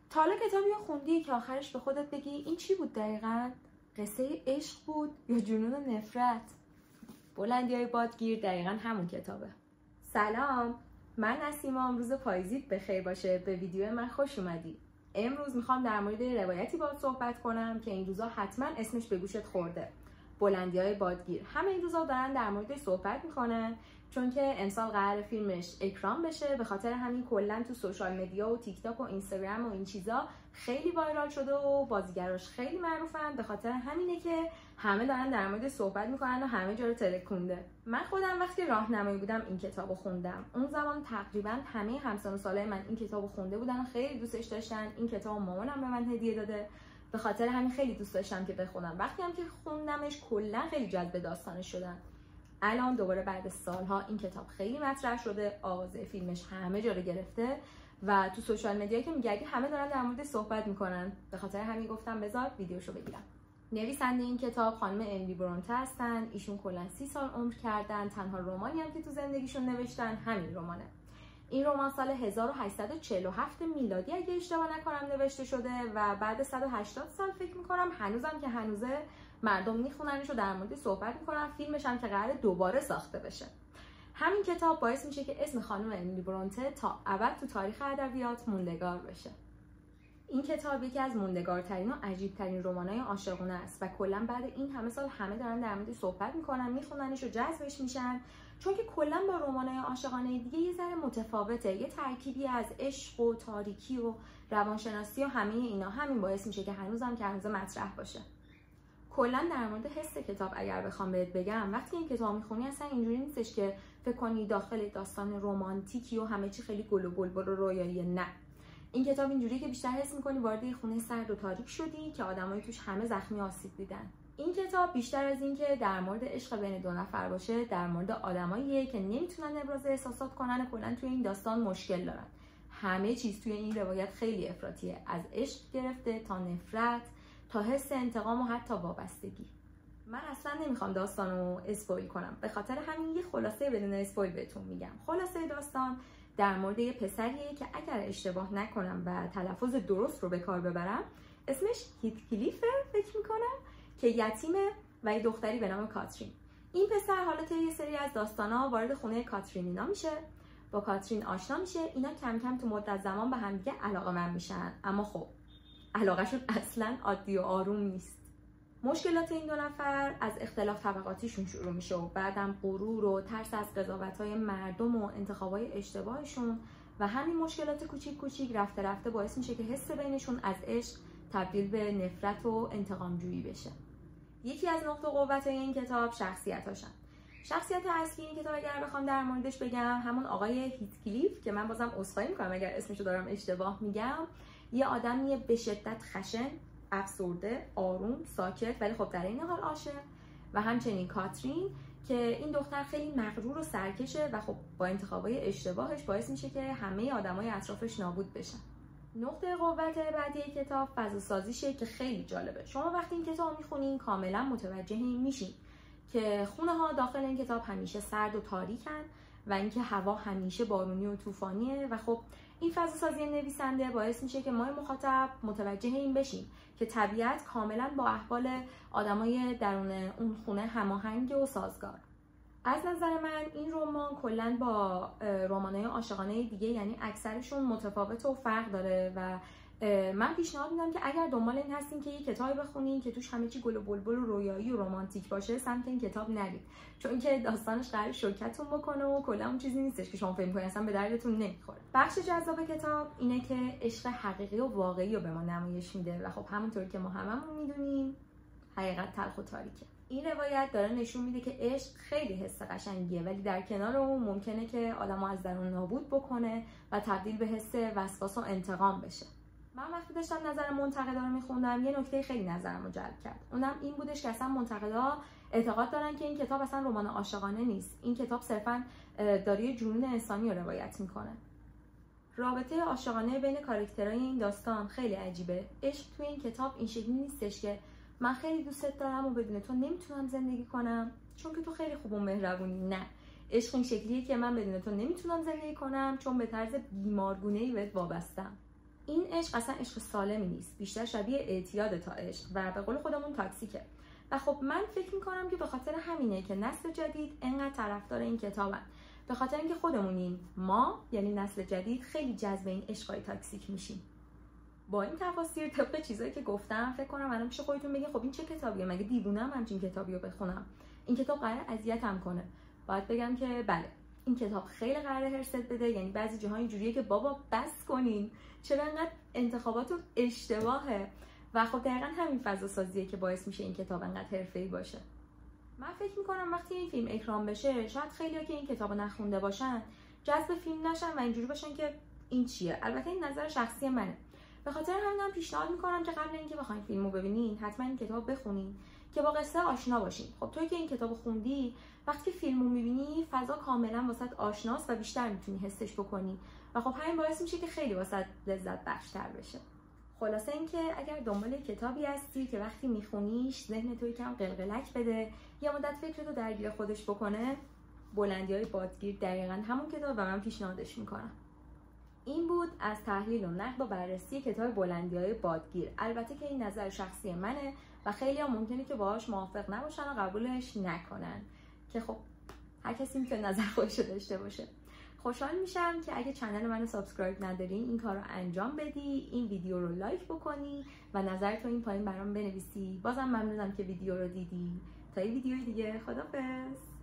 تا حالا کتابی خوندی که آخرش به خودت بگی این چی بود دقیقاً؟ قصه عشق بود یا جنون و نفرت؟ بلندی‌های بادگیر دقیقاً همون کتابه. سلام، من نسیمام. روز پاییزیت بخیر باشه. به ویدیو من خوش اومدی. امروز میخوام در مورد روایتی باهات صحبت کنم که این روزا حتما اسمش به گوشت خورده. بلندی‌های بادگیر. همه این روزا دارن در موردش صحبت میکنن چون که امسال قرار فیلمش اکران بشه. به خاطر همین کلا تو سوشال مدیا و تیک تاک و اینستاگرام و این چیزا خیلی وایرال شده و بازیگراش خیلی معروفن. به خاطر همینه که همه دارن در موردش صحبت میکنن و همه جا رو ترکونده. من خودم وقتی راهنمایی بودم این کتابو خوندم. اون زمان تقریبا همه همسن و سالای من این کتابو خونده بودن و خیلی دوستش داشتن. این کتابو مامانم به من هدیه داده. به خاطر همین خیلی دوست داشتم که بخونم. وقتی هم که خوندمش کلا خیلی جذب داستانش شدم. الان دوباره بعد سالها این کتاب خیلی مطرح شده، آوازه فیلمش همه جا رو گرفته و تو سوشال مدیا که میگردی همه دارن در مورد صحبت میکنن. به خاطر همین گفتم بذار ویدیوشو بگیرم. نویسنده این کتاب خانم امیلی برونته هستن. ایشون کلا 30 سال عمر کردن. تنها رمانی هم که تو زندگیشون نوشتن همین رمانه. این رمان سال 1847 میلادی اگه اشتباه نکنم نوشته شده و بعد 180 سال فکر میکنم هنوزم که هنوزه مردم میخوننش و در مورد صحبت میکنن. فیلمش هم که قراره دوباره ساخته بشه. همین کتاب باعث میشه که اسم خانم امیلی برونته تا ابد تو تاریخ ادبیات موندگار بشه. این کتاب یکی از موندگارترین و عجیبترین رمانای عاشقانه است و کلا بعد این همه سال همه دارن در مورد صحبت میکنن، میخوننش و جذبش میشن چون که کلا با رمانای عاشقانه دیگه یه ذره متفاوته. یه ترکیبی از عشق و تاریکی و روانشناسی و همه اینا. همین باعث میشه که هنوزم که هنوز مطرح باشه. کلا در مورد حس کتاب اگر بخوام بهت بگم، وقتی این کتاب میخونی اصلا اینجوری نیستش که فکر کنی داخل داستان رمانتیکی و همه چی خیلی گل و بلبل و رویایی. نه، این کتاب اینجوریه که بیشتر حس میکنی وارد یه خونه سرد و تاریک شدی که آدمای توش همه زخمی آسیب دیدن. این کتاب بیشتر از این که در مورد عشق بین دو نفر باشه، در مورد آدماییه که نمیتونن ابراز احساسات کنن و کلا توی این داستان مشکل دارن. همه چیز توی این روایت خیلی افراطیه، از عشق گرفته تا نفرت تا حس انتقام و حتی وابستگی. من اصلا نمیخوام داستانو اسپویل کنم، به خاطر همین یه خلاصه بدون اسپویل بهتون میگم. خلاصه داستان در مورد یه پسریه که اگر اشتباه نکنم و تلفظ درست رو به کار ببرم اسمش هیتکلیفه فکر میکنم، که یتیمه و یه دختری به نام کاترین. این پسر حالا طی یه سری از داستانا وارد خونه کاترین اینا میشه، با کاترین آشنا میشه. اینا کم کم تو مدت زمان به هم دیگه علاقه‌مند میشن، اما خب علاقهشون اصلا عادی و آروم نیست. مشکلات این دو نفر از اختلاف طبقاتیشون شروع میشه و بعدم غرور و ترس از قضاوت‌های مردم و انتخابای اشتباهشون و همین مشکلات کوچیک کوچیک رفته رفته باعث میشه که حس بینشون از عشق تبدیل به نفرت و انتقامجویی بشه. یکی از نقط قوت این کتاب شخصیتاشن. شخصیت اصلی این کتاب اگر بخوام در موردش بگم همون آقای هیتکلیف که من بازم عذرخواهی میکنم اگر اسمشو دارم اشتباه میگم. یه آدمیه به شدت خشن، افسرده، آروم، ساکت ولی خب در این حال عاشق. و همچنین کاترین که این دختر خیلی مغرور و سرکشه و خب با انتخابای اشتباهش باعث میشه که همه آدمای اطرافش نابود بشن. نقطه قوت بعدی کتاب فضاسازیشه که خیلی جالبه. شما وقتی این کتاب میخونین کاملا متوجه این میشین که خونه ها داخل این کتاب همیشه سرد و تاریکن و اینکه هوا همیشه بارونی و طوفانیه و خب این فضاسازی نویسنده باعث میشه که ما مخاطب متوجه این بشیم که طبیعت کاملا با احوال آدمای درون اون خونه هماهنگ و سازگار. از نظر من این رمان کلا با رمان‌های عاشقانه دیگه یعنی اکثرشون متفاوت و فرق داره و من پیشنهاد میدم که اگر دنبال این هستین که یه کتابی بخونین که توش همه چی گل و بلبل و رویایی و رمانتیک باشه سمت این کتاب نرید، چون که داستانش قراره شوکتون بکنه و کلا اون چیزی نیستش که شما فکر می‌کنین اصلا به دردتون نمیخوره. بخش جذاب کتاب اینه که عشق حقیقی و واقعی رو به ما نمایش میده و خب همونطوری که ما هممون میدونیم حقیقت تلخ و تاریکه. این روایت داره نشون میده که عشق خیلی حس قشنگیه ولی در کنار اون ممکنه که آدمو از درون نابود بکنه و تبدیل به حس وسواس و انتقام بشه. من وقتی داشتم نظر منتقدا رو میخوندم یه نکته خیلی نظرمو جلب کرد. اونم این بودش که اصلا منتقدا اعتقاد دارن که این کتاب اصلا رمان عاشقانه نیست. این کتاب صرفاً داره جنون انسانی رو روایت میکنه. رابطه عاشقانه بین کاراکترهای این داستان خیلی عجیبه. عشق توی این کتاب این شکلی نیستش که من خیلی دوستت دارم و بدون تو نمیتونم زندگی کنم چون که تو خیلی خوب و مهربونی. نه، عشق این شکلیه که من بدون تو نمیتونم زندگی کنم چون به طرز بیمارگونه‌ای بهت وابستم. این عشق اصلا عشق سالمی نیست، بیشتر شبیه اعتیاد تا عشق و به قول خودمون تاکسیکه. و خب من فکر میکنم که به خاطر همینه که نسل جدید انقدر طرفدار این کتابن، به خاطر اینکه خودمونیم، ما یعنی نسل جدید خیلی جذب این عشقای تاکسیک میشیم. با این تفاسیر طبق چیزایی که گفتم فکر کنم الان پیش خودتون بگین خب این چه کتابیه، مگه دیوونه‌ام همچین کتابی رو بخونم؟ این کتاب قراره اذیتم کنه. باید بگم که بله، این کتاب خیلی قراره هرست بده، یعنی بعضی جاها اینجوریه که بابا بس کنین، چرا انقدر انتخاباتون اشتباهه. و خب دقیقاً همین فضا سازیه که باعث میشه این کتاب انقدر حرفه‌ای باشه. من فکر میکنم وقتی این فیلم اکران بشه، شاید خیلی‌ها که این کتابو نخونده باشن جذب فیلم نشن و اینجوری باشن که این چیه. البته این نظر شخصی منه. به خاطر همینم پیشنهاد میکنم که قبل اینکه بخواید فیلمو ببینین حتما این کتاب بخونین که با قصه آشنا باشین. خب توی که این کتابو خوندی، وقتی فیلمو میبینی فضا کاملا واسط آشناست و بیشتر میتونی حسش بکنی و خب همین باعث میشه که خیلی واسط لذت بخش‌تر بشه. خلاصه اینکه اگر دنبال کتابی هستی که وقتی میخونیش ذهن تو یکم قلقلک بده، یه مدت فکرتو درگیر خودش بکنه، بلندی‌های بادگیر دقیقاً همون کتاب و من پیشنهادش میکنم. این بود از تحلیل و نقد و بررسی کتاب بلندی‌های بادگیر. البته که این نظر شخصی منه و خیلی هم ممکنه که باهاش موافق نباشن و قبولش نکنن، که خب هر کسی میتونه نظر خودش رو داشته باشه. خوشحال میشم که اگه کانال منو سابسکرایب ندارین این کار رو انجام بدی، این ویدیو رو لایک بکنی و نظرتو این پایین برام بنویسی. بازم ممنونم که ویدیو رو دیدی. تا یه ویدیوی دیگه، خدافظ.